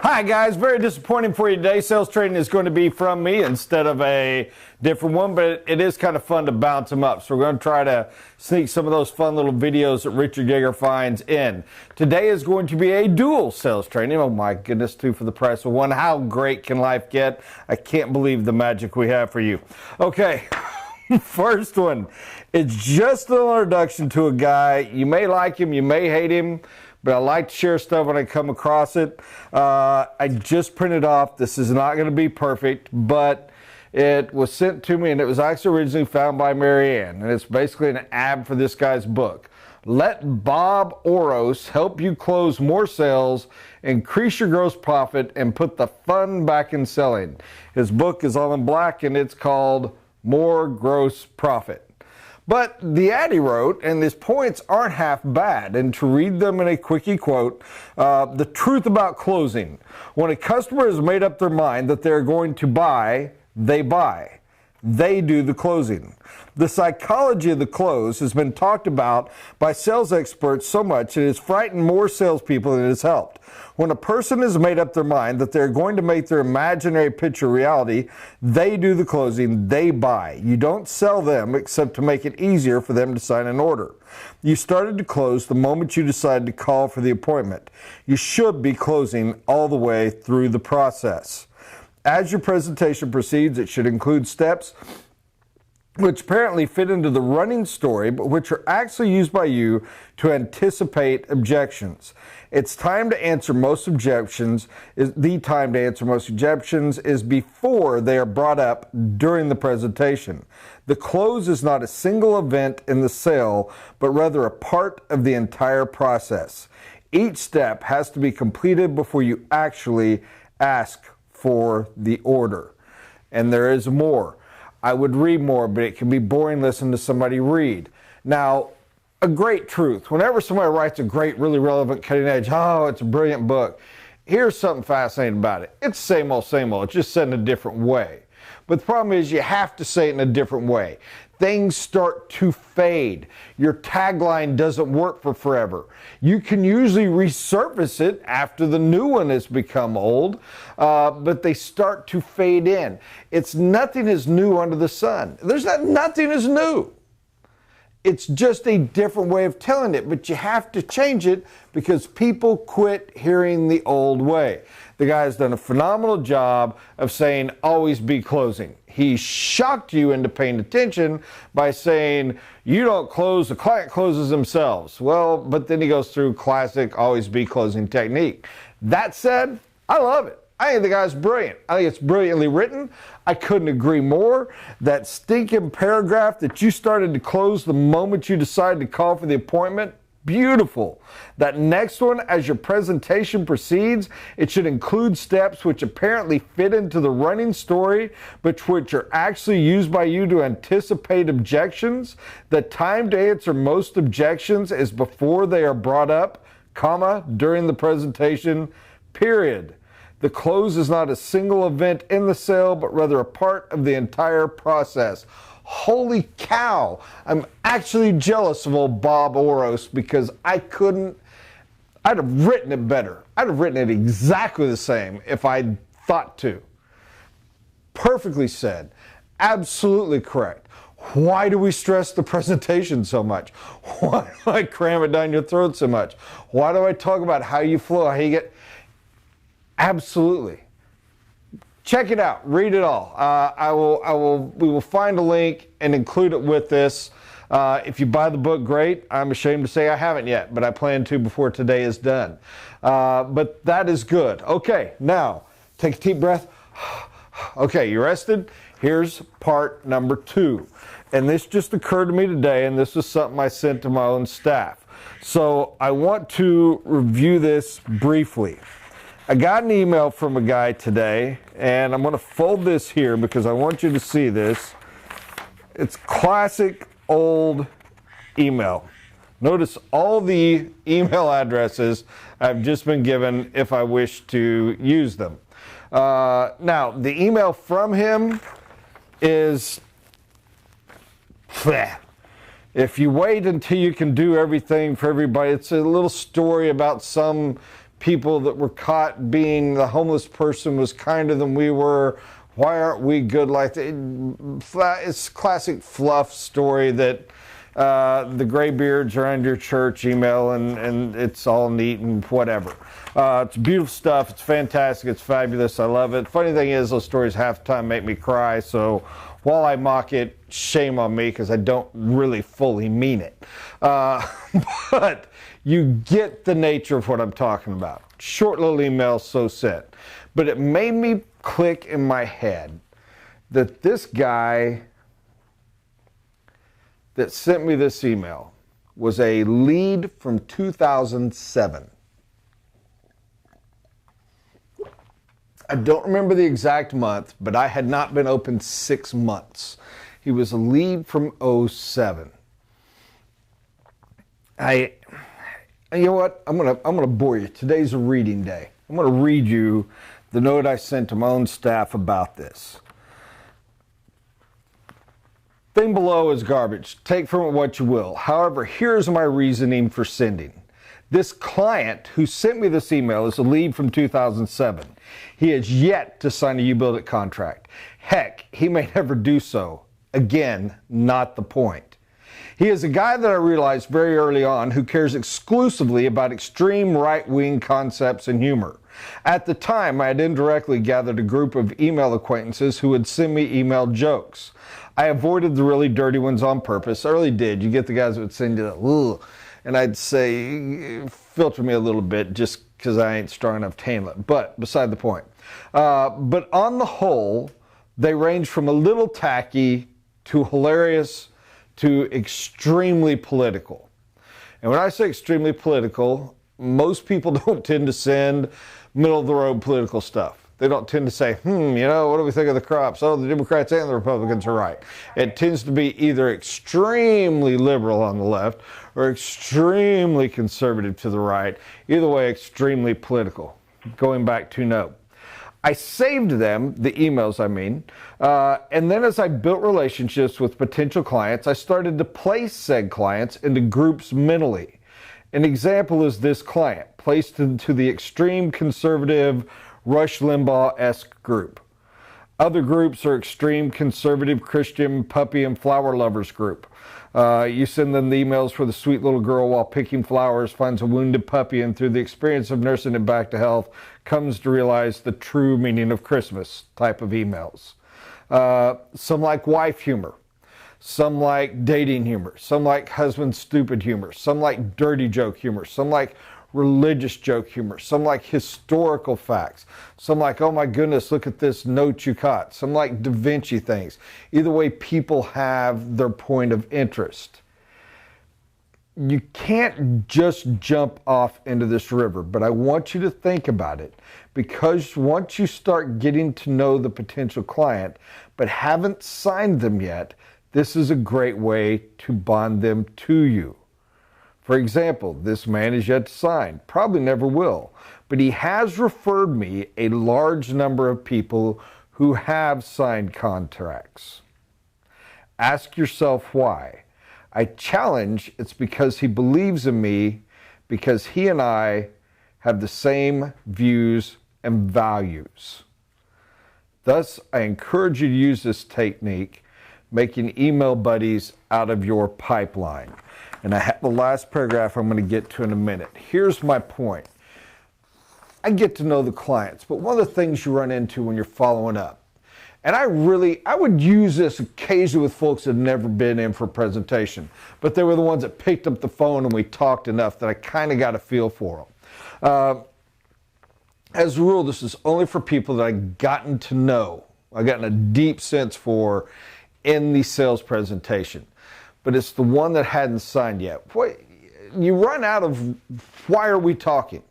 Hi guys, very disappointing for you today. Sales training is going to be from me instead of a different one, but it is kind of fun to bounce them up. So we're going to try to sneak some of those fun little videos that Richard Yeager finds in. Today is going to be a dual sales training. Oh my goodness, 2 for the price of 1. How great can life get? I can't believe the magic we have for you. Okay, first one. It's just an introduction to a guy. You may like him, you may hate him, but I like to share stuff when I come across it. I just printed off. This is not going to be perfect, but it was sent to me, and it was actually originally found by Marianne, and it's basically an ad for this guy's book. Let Bob Oros help you close more sales, increase your gross profit, and put the fun back in selling. His book is all in black, and it's called More Gross Profit. But the ad he wrote, and his points aren't half bad, and to read them in a quickie quote, the truth about closing. When a customer has made up their mind that they're going to buy, they buy. They do the closing. The psychology of the close has been talked about by sales experts so much it has frightened more salespeople than it has helped. When a person has made up their mind that they're going to make their imaginary picture reality, they do the closing, they buy. You don't sell them except to make it easier for them to sign an order. You started to close the moment you decided to call for the appointment. You should be closing all the way through the process. As your presentation proceeds, it should include steps which apparently fit into the running story, but which are actually used by you to anticipate objections. It's time to answer most objections. The time to answer most objections is before they are brought up during the presentation. The close is not a single event in the sale, but rather a part of the entire process. Each step has to be completed before you actually ask for the order. And there is more. I would read more, but it can be boring listening to somebody read. Now, a great truth. Whenever somebody writes a great, really relevant, cutting edge, oh, it's a brilliant book. Here's something fascinating about it. It's the same old, same old. It's just said in a different way. But the problem is you have to say it in a different way. Things start to fade. Your tagline doesn't work for forever. You can usually resurface it after the new one has become old, but they start to fade in. It's nothing is new under the sun. Nothing is new. It's just a different way of telling it, but you have to change it because people quit hearing the old way. The guy's done a phenomenal job of saying, always be closing. He shocked you into paying attention by saying, you don't close, the client closes themselves. Well, but then he goes through classic always be closing technique. That said, I love it. I think the guy's brilliant. I think it's brilliantly written. I couldn't agree more. That stinking paragraph that you started to close the moment you decided to call for the appointment, beautiful. That next one, as your presentation proceeds, it should include steps which apparently fit into the running story, but which are actually used by you to anticipate objections. The time to answer most objections is before they are brought up, comma, during the presentation, period. The close is not a single event in the sale, but rather a part of the entire process. Holy cow, I'm actually jealous of old Bob Oros because I'd have written it better. I'd have written it exactly the same if I'd thought to. Perfectly said. Absolutely correct. Why do we stress the presentation so much? Why do I cram it down your throat so much? Why do I talk about how you flow, how you get... Absolutely. Check it out. Read it all. We will find a link and include it with this. If you buy the book, great. I'm ashamed to say I haven't yet, but I plan to before today is done. But that is good. Okay, now take a deep breath. Okay, you rested? Here's part number 2. And this just occurred to me today, and this was something I sent to my own staff. So I want to review this briefly. I got an email from a guy today, and I'm going to fold this here because I want you to see this. It's classic old email. Notice all the email addresses I've just been given if I wish to use them. Now, the email from him is... If you wait until you can do everything for everybody, it's a little story about some people that were caught being the homeless person was kinder than we were. Why aren't we good like that? It's classic fluff story that the graybeards are under your church email and it's all neat and whatever. It's beautiful stuff. It's fantastic. It's fabulous. I love it. Funny thing is, those stories half the time make me cry. So while I mock it, shame on me because I don't really fully mean it. But you get the nature of what I'm talking about. Short little email, so set. But it made me click in my head that this guy that sent me this email was a lead from 2007. I don't remember the exact month, but I had not been open 6 months. He was a lead from 07. You know what? I'm gonna bore you. Today's a reading day. I'm gonna read you the note I sent to my own staff about this. Thing below is garbage. Take from it what you will. However, here's my reasoning for sending. This client who sent me this email is a lead from 2007. He has yet to sign a U-Build It contract. Heck, he may never do so. Again, not the point. He is a guy that I realized very early on who cares exclusively about extreme right-wing concepts and humor. At the time, I had indirectly gathered a group of email acquaintances who would send me email jokes. I avoided the really dirty ones on purpose. I really did. You get the guys that would send you the, ugh, and I'd say, filter me a little bit just because I ain't strong enough to handle it. But beside the point. But on the whole, they range from a little tacky to hilarious to extremely political. And when I say extremely political, most people don't tend to send middle-of-the-road political stuff. They don't tend to say, what do we think of the crops? Oh, the Democrats and the Republicans are right. It tends to be either extremely liberal on the left or extremely conservative to the right. Either way, extremely political. Going back to note. I saved them, the emails I mean, and then as I built relationships with potential clients, I started to place said clients into groups mentally. An example is this client, placed into the extreme conservative Rush Limbaugh-esque group. Other groups are extreme conservative Christian puppy and flower lovers group. You send them the emails where the sweet little girl, while picking flowers, finds a wounded puppy and through the experience of nursing it back to health, comes to realize the true meaning of Christmas type of emails. Some like wife humor. Some like dating humor. Some like husband stupid humor. Some like dirty joke humor. Some like religious joke humor. Some like historical facts. Some like, oh my goodness, look at this note you caught. Some like Da Vinci things. Either way, people have their point of interest. You can't just jump off into this river, but I want you to think about it, because once you start getting to know the potential client but haven't signed them yet, this is a great way to bond them to you. For example, this man is yet to sign, probably never will, but he has referred me a large number of people who have signed contracts. Ask yourself why. I challenge it's because he believes in me, because he and I have the same views and values. Thus, I encourage you to use this technique, making email buddies out of your pipeline. And I have the last paragraph I'm going to get to in a minute. Here's my point. I get to know the clients, but one of the things you run into when you're following up, and I would use this occasionally with folks that had never been in for a presentation, but they were the ones that picked up the phone and we talked enough that I kind of got a feel for them. As a rule, this is only for people that I've gotten to know, I've gotten a deep sense for in the sales presentation. But it's the one that hadn't signed yet. You run out of, why are we talking?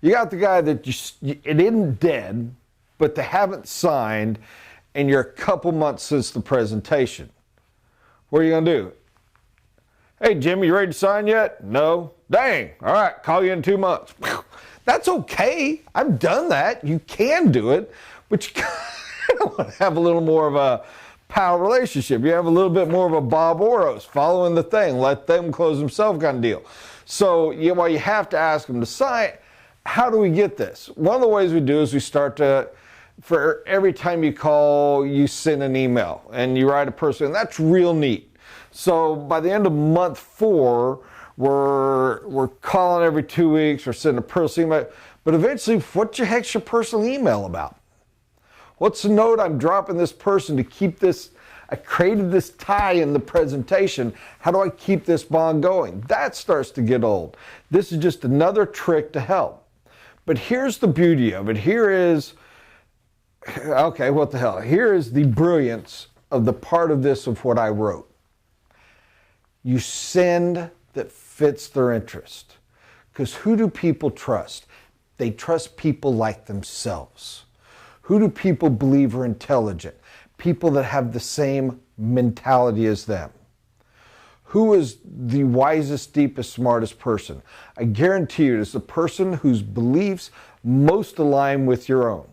You got the guy that it isn't dead, but they haven't signed, and you're a couple months since the presentation. What are you going to do? Hey, Jimmy, you ready to sign yet? No. Dang. All right, call you in 2 months. That's okay. I've done that. You can do it, but you want to have a little more of a pal relationship. You have a little bit more of a Bob Oros following the thing, let them close themselves kind of deal. So while you have to ask them to sign, How do we get this? One of the ways we do is we start to, for every time you call, you send an email and you write a person, and that's real neat. So by the end of month 4, we're calling every 2 weeks, or sending a personal email. But eventually, what the heck's your personal email about? What's the note I'm dropping this person to keep this? I created this tie in the presentation. How do I keep this bond going? That starts to get old. This is just another trick to help. But here's the beauty of it. Here is, okay, what the hell? Here is the brilliance of the part of this of what I wrote. You send that fits their interest. Because who do people trust? They trust people like themselves. Who do people believe are intelligent? People that have the same mentality as them. Who is the wisest, deepest, smartest person? I guarantee you it is the person whose beliefs most align with your own.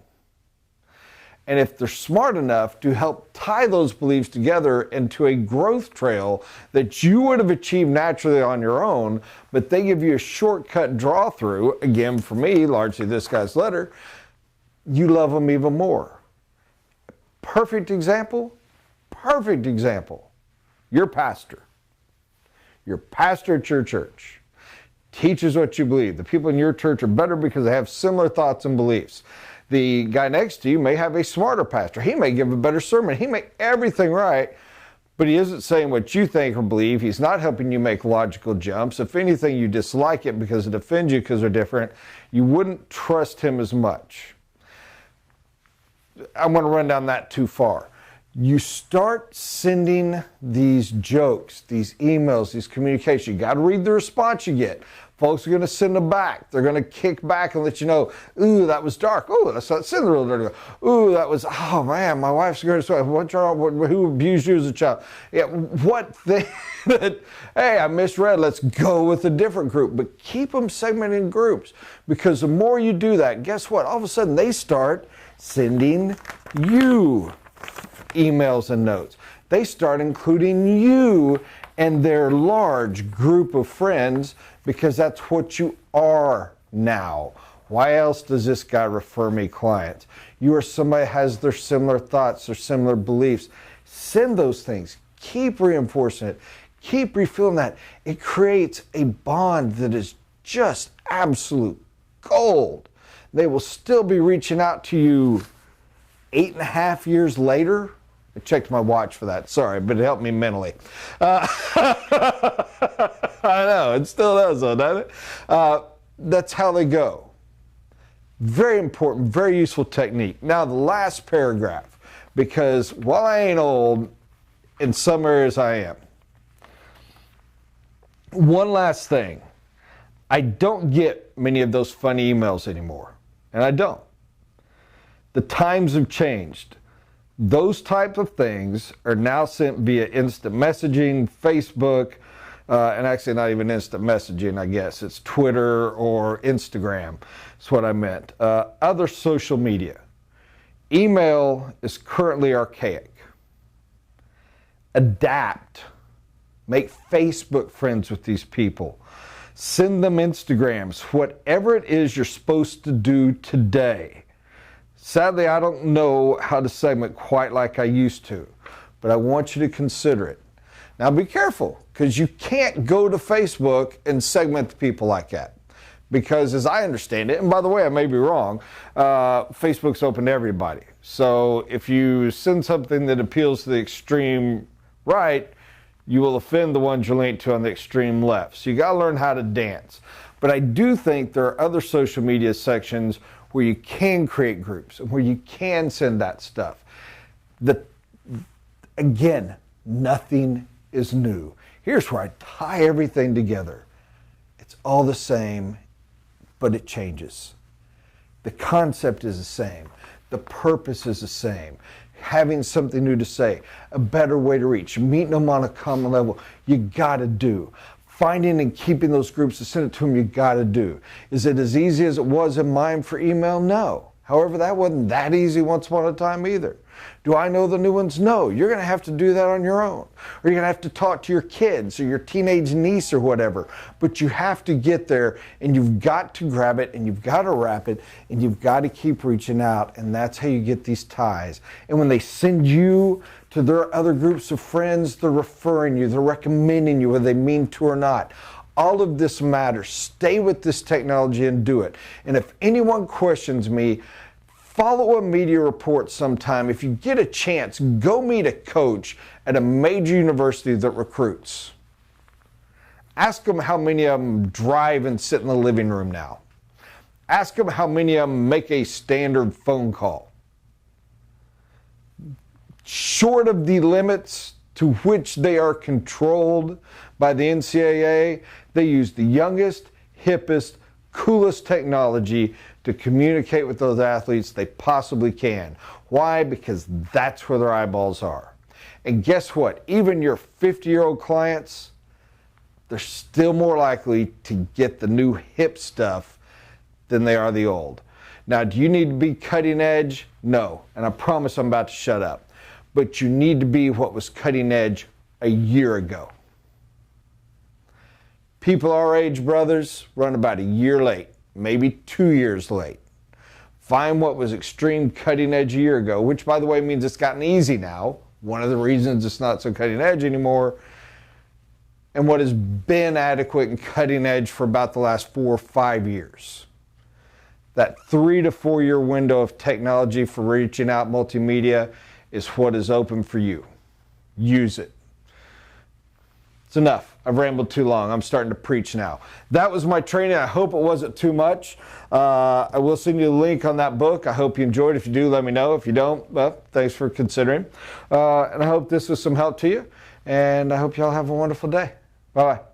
And if they're smart enough to help tie those beliefs together into a growth trail that you would have achieved naturally on your own, but they give you a shortcut draw through, again, for me, largely this guy's letter, you love them even more. Perfect example. Your pastor. Your pastor at your church teaches what you believe. The people in your church are better because they have similar thoughts and beliefs. The guy next to you may have a smarter pastor. He may give a better sermon. He may everything right, but he isn't saying what you think or believe. He's not helping you make logical jumps. If anything, you dislike it because it offends you because they're different. You wouldn't trust him as much. I'm going to run down that too far. You start sending these jokes, these emails, these communications. You got to read the response you get. Folks are going to send them back. They're going to kick back and let you know, ooh, that was dark. Ooh, that's not send the real dirty. Ooh, that was, oh man, my wife's going to, who abused you as a child? Yeah, what thing that, hey, I misread, let's go with a different group. But keep them segmented in groups, because the more you do that, guess what? All of a sudden they start sending you emails and notes. They start including you and their large group of friends, because that's what you are now. Why else does this guy refer me clients? You are somebody who has their similar thoughts, their similar beliefs. Send those things. Keep reinforcing it. Keep refilling that. It creates a bond that is just absolute gold. They will still be reaching out to you 8.5 years later. I checked my watch for that. Sorry, but it helped me mentally. I know, it still does though, doesn't it? That's how they go. Very important, very useful technique. Now the last paragraph, because while I ain't old, in some areas I am. One last thing. I don't get many of those funny emails anymore. And I don't. The times have changed. Those types of things are now sent via instant messaging, Facebook, and actually not even instant messaging, I guess. It's Twitter or Instagram. That's what I meant. Other social media. Email is currently archaic. Adapt. Make Facebook friends with these people. Send them Instagrams. Whatever it is you're supposed to do today. Sadly, I don't know how to segment quite like I used to, but I want you to consider it. Now be careful, because you can't go to Facebook and segment the people like that. Because as I understand it, and by the way, I may be wrong, Facebook's open to everybody. So if you send something that appeals to the extreme right, you will offend the ones you're linked to on the extreme left. So you got to learn how to dance. But I do think there are other social media sections where you can create groups and where you can send that stuff. Again, nothing is new. Here's where I tie everything together. It's all the same, but it changes. The concept is the same. The purpose is the same. Having something new to say, a better way to reach, meeting them on a common level, you gotta do. Finding and keeping those groups to send it to them, you gotta do. Is it as easy as it was in mine for email? No. However, that wasn't that easy once upon a time either. Do I know the new ones? No. You're going to have to do that on your own. Or you're going to have to talk to your kids or your teenage niece or whatever. But you have to get there, and you've got to grab it, and you've got to wrap it, and you've got to keep reaching out. And that's how you get these ties. And when they send you to their other groups of friends, they're referring you, they're recommending you, whether they mean to or not. All of this matters. Stay with this technology and do it. And if anyone questions me, follow a media report sometime. If you get a chance, go meet a coach at a major university that recruits. Ask them how many of them drive and sit in the living room now. Ask them how many of them make a standard phone call. Short of the limits to which they are controlled by the NCAA, they use the youngest, hippest, coolest technology to communicate with those athletes they possibly can. Why? Because that's where their eyeballs are. And guess what? Even your 50-year-old clients, they're still more likely to get the new hip stuff than they are the old. Now, do you need to be cutting edge? No. And I promise I'm about to shut up. But you need to be what was cutting edge a year ago. People our age, brothers, run about a year late, maybe 2 years late. Find what was extreme cutting edge a year ago, which, by the way, means it's gotten easy now. One of the reasons it's not so cutting edge anymore. And what has been adequate and cutting edge for about the last 4 or 5 years. That 3 to 4 year window of technology for reaching out multimedia is what is open for you. Use it. It's enough. I've rambled too long. I'm starting to preach now. That was my training. I hope it wasn't too much. I will send you a link on that book. I hope you enjoyed. If you do, let me know. If you don't, well, thanks for considering. And I hope this was some help to you. And I hope y'all have a wonderful day. Bye-bye.